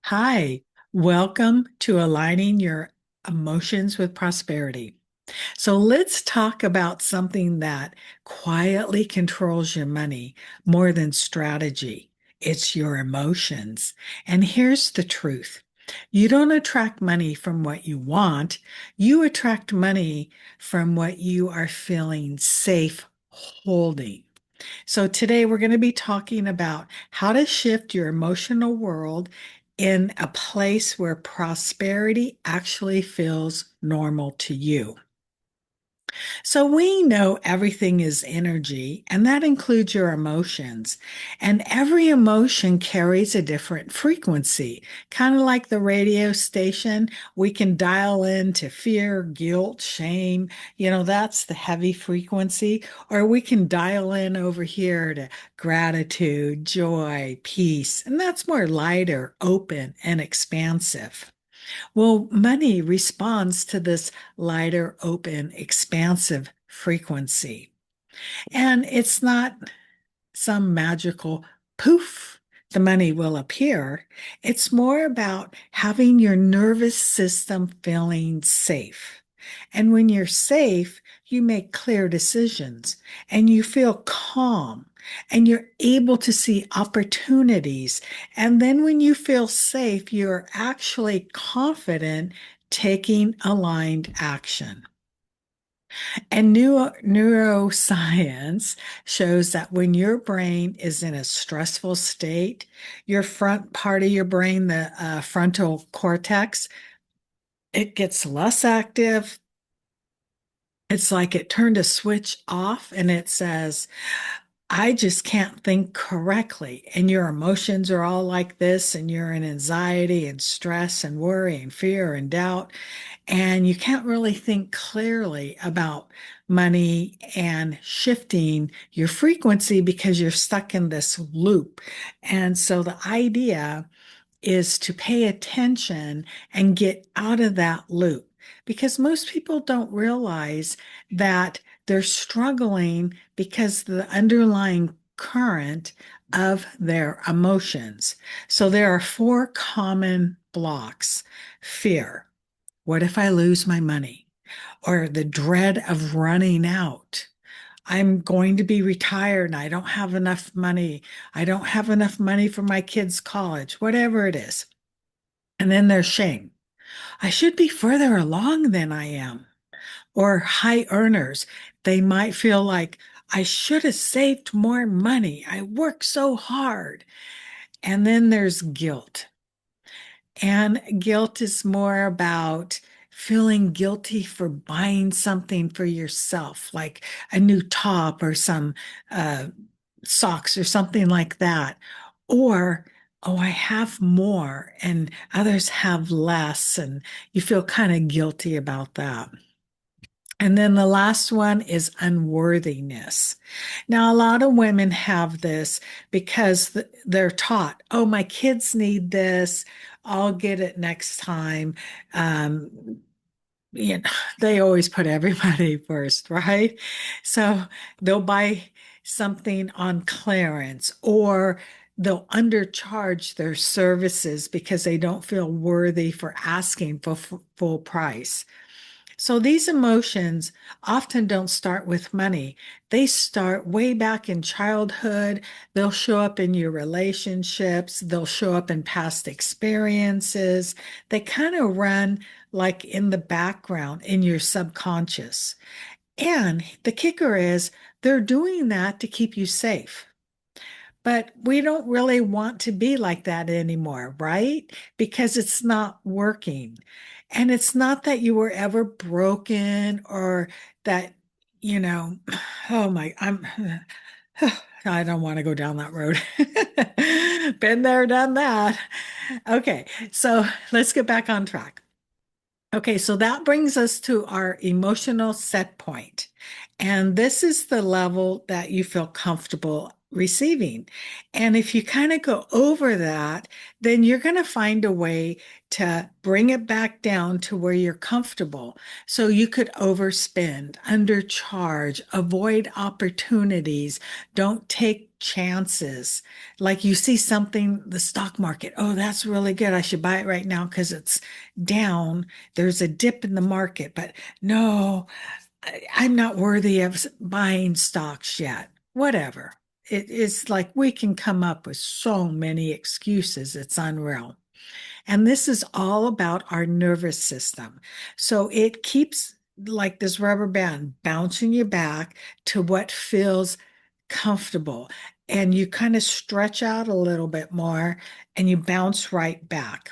Hi, welcome to Aligning Your Emotions with Prosperity. So let's talk about something that quietly controls your money more than strategy. It's your emotions. And here's the truth. You don't attract money from what you want. You attract money from what you are feeling safe holding. So, today we're going to be talking about how to shift your emotional world in a place where prosperity actually feels normal to you. So we know everything is energy, and that includes your emotions. And every emotion carries a different frequency. Kind of like the radio station, we can dial in to fear, guilt, shame. That's the heavy frequency. Or we can dial in over here to gratitude, joy, peace. And that's more lighter, open, and expansive. Well, money responds to this lighter, open, expansive frequency. And it's not some magical poof, the money will appear. It's more about having your nervous system feeling safe. And when you're safe, you make clear decisions and you feel calm and you're able to see opportunities. And then when you feel safe, you're actually confident taking aligned action. And neuroscience shows that when your brain is in a stressful state, your front part of your brain, the frontal cortex, it gets less active. It's like it turned a switch off and it says, I just can't think correctly. And your emotions are all like this, and you're in anxiety and stress and worry and fear and doubt. And you can't really think clearly about money and shifting your frequency because you're stuck in this loop. And so the idea is to pay attention and get out of that loop because most people don't realize that they're struggling because the underlying current of their emotions. So there are four common blocks: fear. What if I lose my money? Or the dread of running out. I'm going to be retired and I don't have enough money. I don't have enough money for my kids' college, whatever it is. And then there's shame. I should be further along than I am. Or high earners, they might feel like I should have saved more money. I worked so hard. And then there's guilt. And guilt is more about feeling guilty for buying something for yourself, like a new top or some uh, socks or something like that. Or, oh, I have more and others have less, and you feel kind of guilty about that. And then the last one is unworthiness. Now, a lot of women have this because they're taught, oh, my kids need this. I'll get it next time. Um, you know, they always put everybody first, right? So they'll buy something on clearance or they'll undercharge their services because they don't feel worthy for asking for full price. So these emotions often don't start with money. They start way back in childhood. They'll show up in your relationships. They'll show up in past experiences. They kind of run like in the background in your subconscious. And the kicker is they're doing that to keep you safe. But we don't really want to be like that anymore, right? Because it's not working. And it's not that you were ever broken or that, you know, oh my, I don't want to go down that road. Been there, done that. Okay, so let's get back on track. Okay, so that brings us to our emotional set point. And this is the level that you feel comfortable receiving. And if you kind of go over that, then you're going to find a way to bring it back down to where you're comfortable. So you could overspend, undercharge, avoid opportunities, don't take chances. Like you see something, the stock market, oh, that's really good. I should buy it right now because it's down. There's a dip in the market, but no, I'm not worthy of buying stocks yet. Whatever. It is like we can come up with so many excuses. It's unreal. And this is all about our nervous system. So it keeps like this rubber band bouncing you back to what feels comfortable. And you kind of stretch out a little bit more and you bounce right back.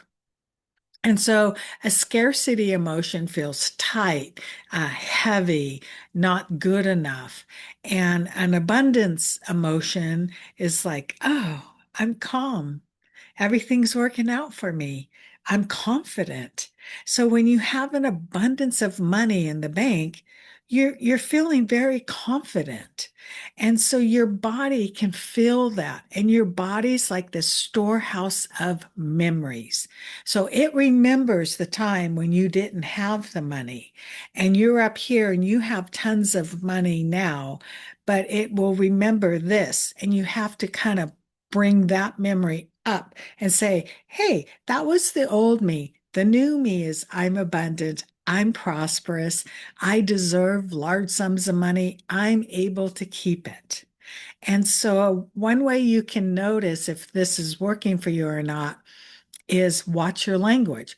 And so a scarcity emotion feels tight, heavy, not good enough. And an abundance emotion is like, oh, I'm calm. Everything's working out for me. I'm confident. So when you have an abundance of money in the bank, you're feeling very confident. And so your body can feel that. And your body's like this storehouse of memories. So it remembers the time when you didn't have the money and you're up here and you have tons of money now, but it will remember this. And you have to kind of bring that memory up and say, hey, that was the old me. The new me is I'm abundant. I'm prosperous. I deserve large sums of money. I'm able to keep it. And so, one way you can notice if this is working for you or not is watch your language.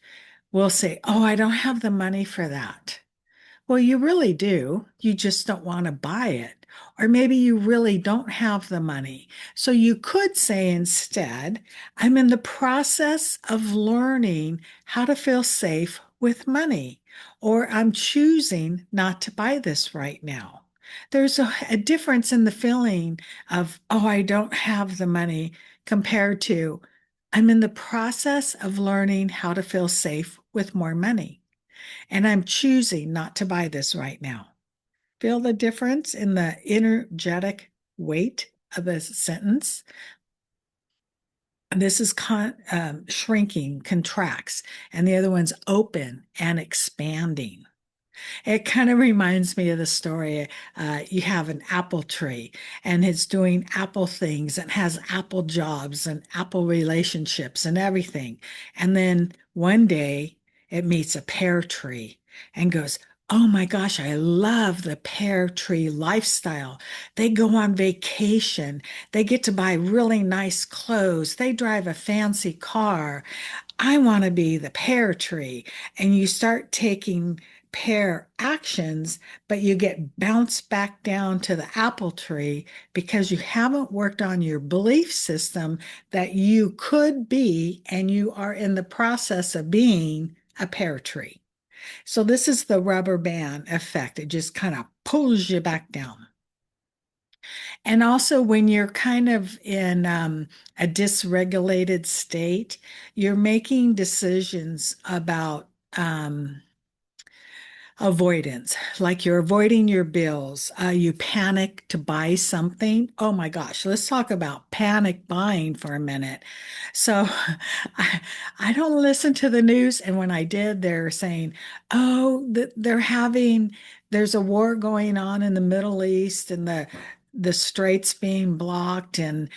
We'll say, oh, I don't have the money for that. Well, you really do. You just don't want to buy it. Or maybe you really don't have the money. So you could say instead, I'm in the process of learning how to feel safe with money, or I'm choosing not to buy this right now. There's a difference in the feeling of, oh, I don't have the money compared to, I'm in the process of learning how to feel safe with more money and I'm choosing not to buy this right now. Feel the difference in the energetic weight of a sentence? This is shrinking, contracts, and the other one's open and expanding. It kind of reminds me of the story. You have an apple tree and it's doing apple things and has apple jobs and apple relationships and everything. And then one day it meets a pear tree and goes, oh my gosh, I love the pear tree lifestyle. They go on vacation. They get to buy really nice clothes. They drive a fancy car. I want to be the pear tree. And you start taking pear actions, but you get bounced back down to the apple tree because you haven't worked on your belief system that you could be and you are in the process of being a pear tree. So this is the rubber band effect. It just kind of pulls you back down. And also, when you're kind of in a dysregulated state, you're making decisions about avoidance, like you're avoiding your bills. You panic to buy something. Oh my gosh, let's talk about panic buying for a minute. So I, I don't listen to the news. And when I did, they're saying, oh, there's a war going on in the Middle East and the straits being blocked and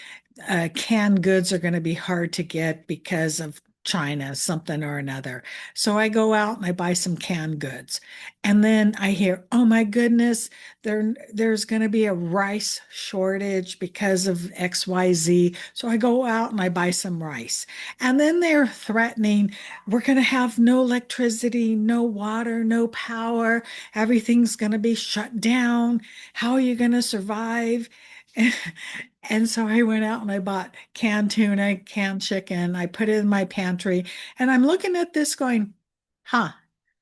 canned goods are going to be hard to get because of China, something or another. So I go out and I buy some canned goods. And then I hear, oh my goodness, there's going to be a rice shortage because of XYZ. So I go out and I buy some rice. And then they're threatening, we're going to have no electricity, no water, no power. Everything's going to be shut down. How are you going to survive? And so I went out and I bought canned tuna, canned chicken. I put it in my pantry and I'm looking at this going, huh,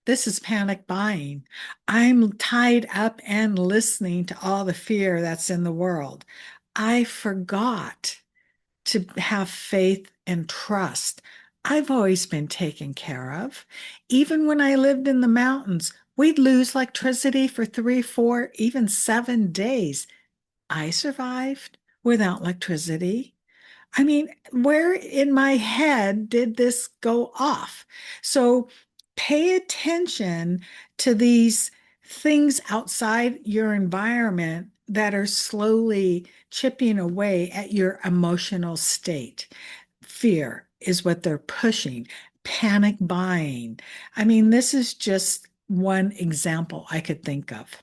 this is panic buying. I'm tied up and listening to all the fear that's in the world. I forgot to have faith and trust. I've always been taken care of. Even when I lived in the mountains, we'd lose electricity for 3, 4, even 7 days. I survived without electricity. I mean, where in my head did this go off? So pay attention to these things outside your environment that are slowly chipping away at your emotional state. Fear is what they're pushing, panic buying. I mean, this is just one example I could think of.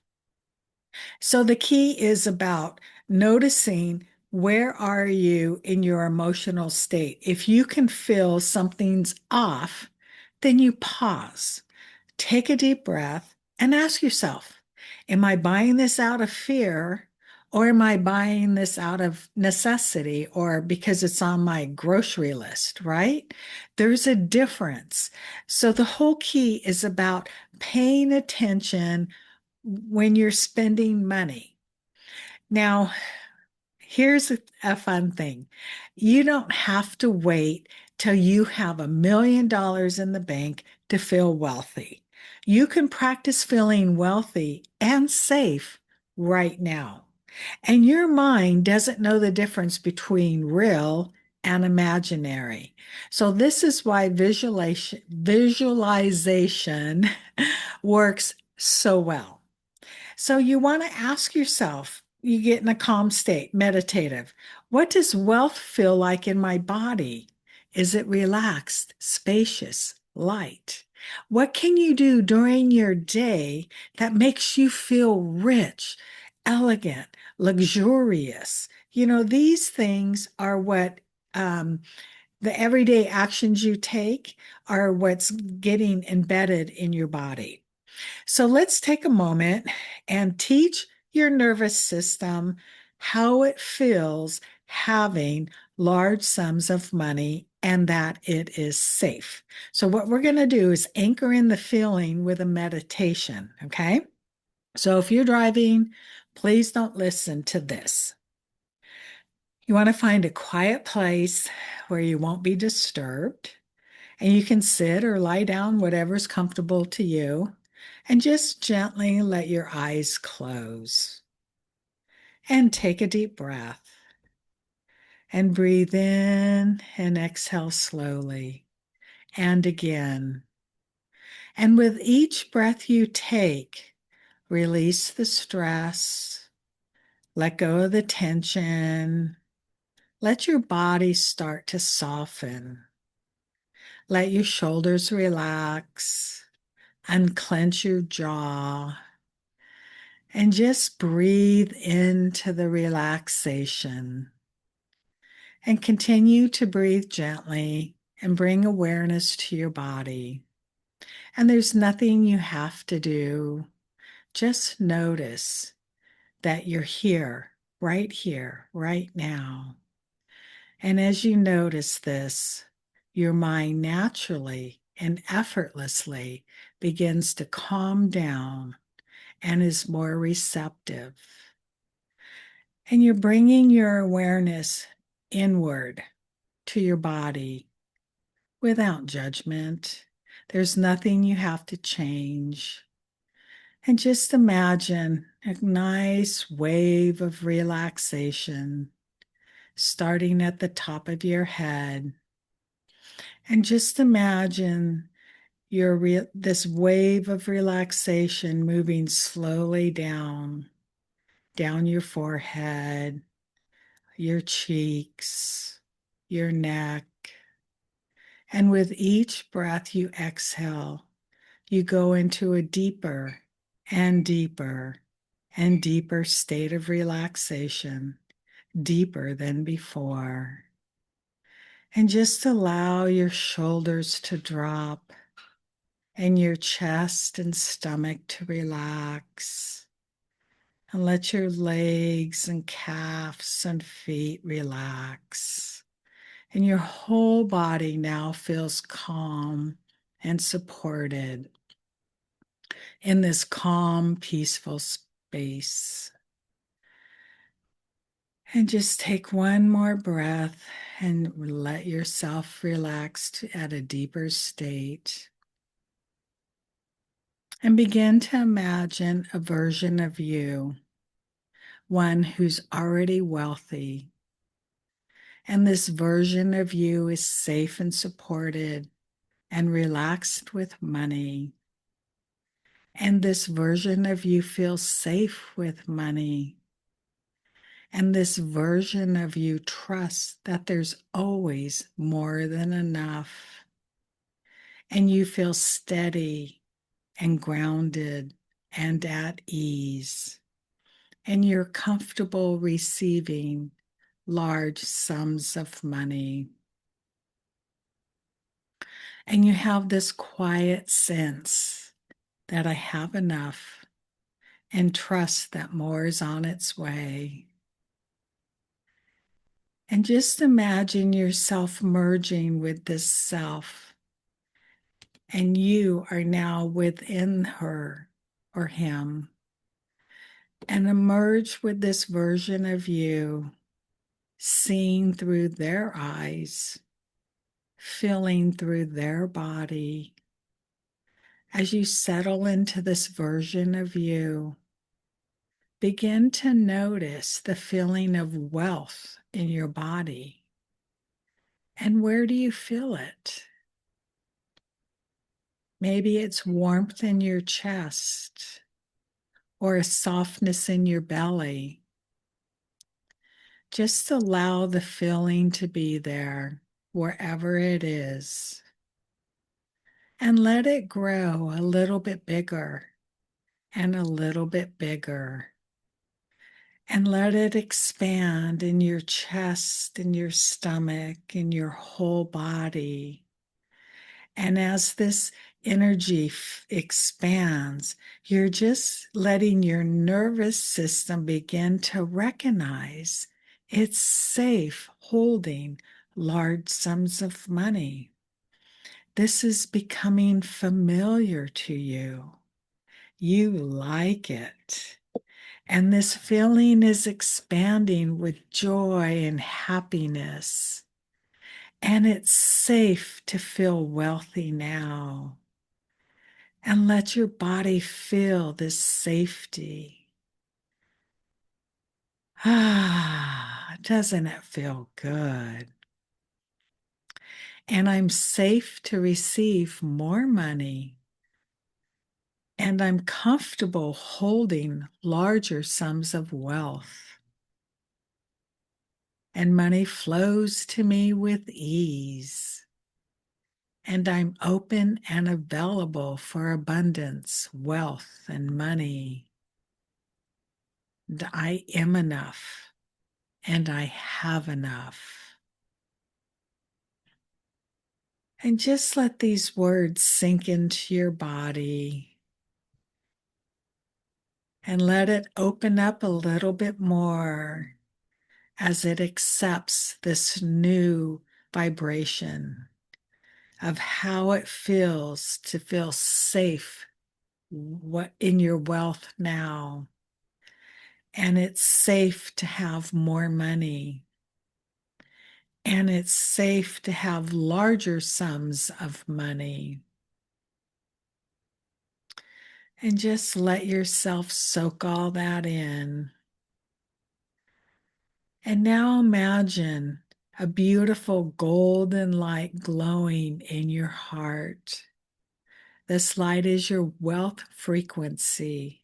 So the key is about noticing where are you in your emotional state. If you can feel something's off, then you pause, take a deep breath, and ask yourself, am I buying this out of fear? Or am I buying this out of necessity or because it's on my grocery list, right? There's a difference. So the whole key is about paying attention when you're spending money. Now, here's a fun thing. You don't have to wait till you have $1 million in the bank to feel wealthy. You can practice feeling wealthy and safe right now. And your mind doesn't know the difference between real and imaginary. So this is why visualization works so well. So you want to ask yourself, you get in a calm state, meditative. What does wealth feel like in my body? Is it relaxed, spacious, light? What can you do during your day that makes you feel rich, elegant, luxurious? You know, these things are what the everyday actions you take are what's getting embedded in your body. So let's take a moment and teach your nervous system how it feels having large sums of money and that it is safe. So, what we're going to do is anchor in the feeling with a meditation. Okay. So, if you're driving, please don't listen to this. You want to find a quiet place where you won't be disturbed. And you can sit or lie down, whatever's comfortable to you, and just gently let your eyes close. And take a deep breath. And breathe in and exhale slowly. And again. And with each breath you take, release the stress, let go of the tension, let your body start to soften. Let your shoulders relax. Unclench your jaw and just breathe into the relaxation and continue to breathe gently and bring awareness to your body. And there's nothing you have to do. Just notice that you're here, right now. And as you notice this, your mind naturally and effortlessly begins to calm down and is more receptive. And you're bringing your awareness inward to your body without judgment. There's nothing you have to change. And just imagine a nice wave of relaxation starting at the top of your head. And just imagine this wave of relaxation moving slowly down your forehead, your cheeks, your neck. And with each breath you exhale, you go into a deeper and deeper and deeper state of relaxation, deeper than before. And just allow your shoulders to drop and your chest and stomach to relax. And let your legs and calves and feet relax. And your whole body now feels calm and supported in this calm, peaceful space. And just take one more breath and let yourself relax at a deeper state. And begin to imagine a version of you, one who's already wealthy. And this version of you is safe and supported and relaxed with money. And this version of you feels safe with money And this version of you trusts that there's always more than enough. And you feel steady and grounded and at ease. And you're comfortable receiving large sums of money. And you have this quiet sense that I have enough and trust that more is on its way. And just imagine yourself merging with this self, and you are now within her or him, and emerge with this version of you, seeing through their eyes, feeling through their body. As you settle into this version of you, begin to notice the feeling of wealth in your body. And where do you feel it? Maybe it's warmth in your chest or a softness in your belly. Just allow the feeling to be there wherever it is. And let it grow a little bit bigger and a little bit bigger. And let it expand in your chest, in your stomach, in your whole body. And as this energy expands, you're just letting your nervous system begin to recognize it's safe holding large sums of money. This is becoming familiar to you. You like it. And this feeling is expanding with joy and happiness. And it's safe to feel wealthy now. And let your body feel this safety. Doesn't it feel good? And I'm safe to receive more money. And I'm comfortable holding larger sums of wealth. And money flows to me with ease. And I'm open and available for abundance, wealth, and money. And I am enough, and I have enough. And just let these words sink into your body. And let it open up a little bit more as it accepts this new vibration of how it feels to feel safe in your wealth now. And it's safe to have more money. And it's safe to have larger sums of money. And just let yourself soak all that in. And now imagine a beautiful golden light glowing in your heart. This light is your wealth frequency.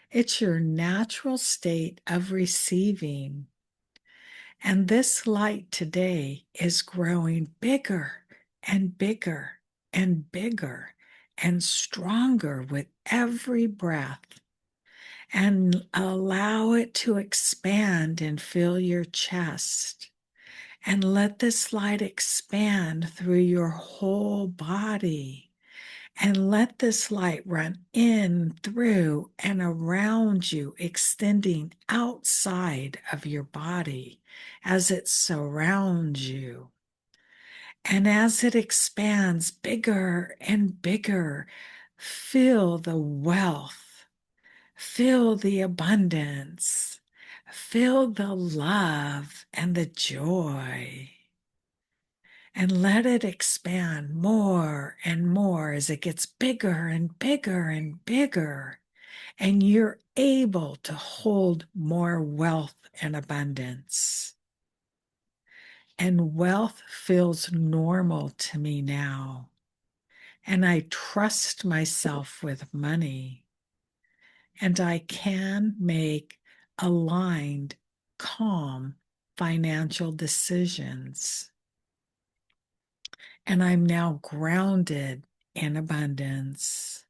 It's your natural state of receiving. And this light today is growing bigger and bigger and bigger and stronger with every breath. And allow it to expand and fill your chest. And let this light expand through your whole body. And let this light run in, through, and around you, extending outside of your body as it surrounds you. And as it expands bigger and bigger, feel the wealth, feel the abundance, feel the love and the joy. And let it expand more and more as it gets bigger and bigger and bigger. And you're able to hold more wealth and abundance. And wealth feels normal to me now. And I trust myself with money. And I can make aligned calm financial decisions. And I'm now grounded in abundance.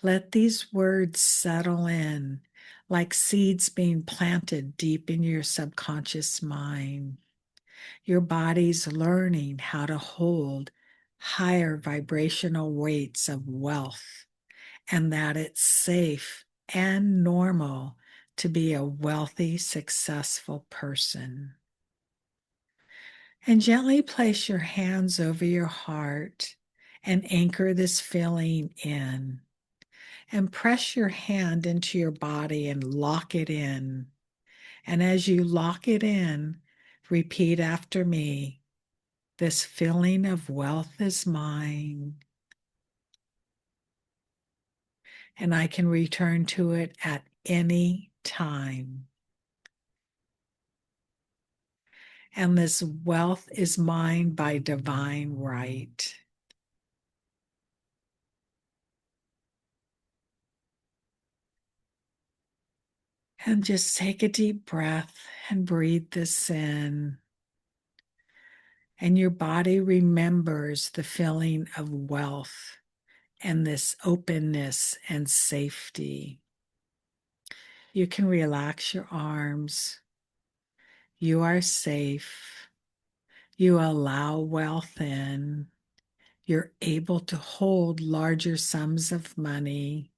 Let these words settle in like seeds being planted deep in your subconscious mind. Your body's learning how to hold higher vibrational weights of wealth, and that it's safe and normal to be a wealthy, successful person. And gently place your hands over your heart and anchor this feeling in. And press your hand into your body and lock it in. And as you lock it in, repeat after me. This feeling of wealth is mine, and I can return to it at any time. And this wealth is mine by divine right. And just take a deep breath and breathe this in. And your body remembers the feeling of wealth and this openness and safety. You can relax your arms. You are safe. You allow wealth in. You're able to hold larger sums of money.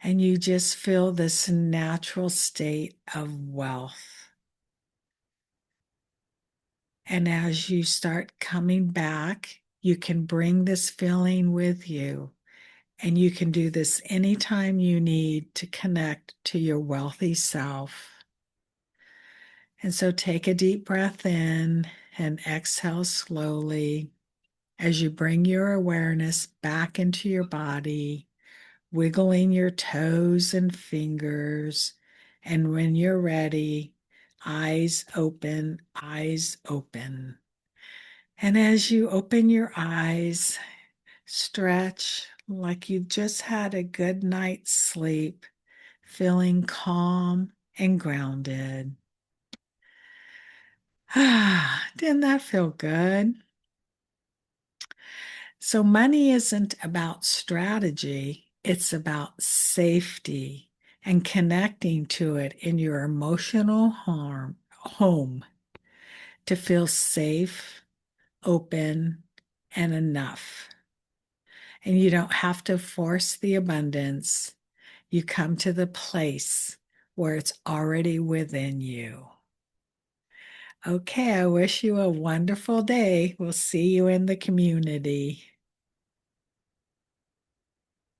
And you just feel this natural state of wealth. And as you start coming back, you can bring this feeling with you. And you can do this anytime you need to connect to your wealthy self. And so take a deep breath in and exhale slowly as you bring your awareness back into your body, wiggling your toes and fingers. And when you're ready, eyes open, eyes open. And as you open your eyes, stretch like you just had a good night's sleep, feeling calm and grounded. Ah, didn't that feel good? So, money isn't about strategy, it's about safety and connecting to it in your emotional home to feel safe, open, and enough. And you don't have to force the abundance. You come to the place where it's already within you. Okay, I wish you a wonderful day. We'll see you in the community.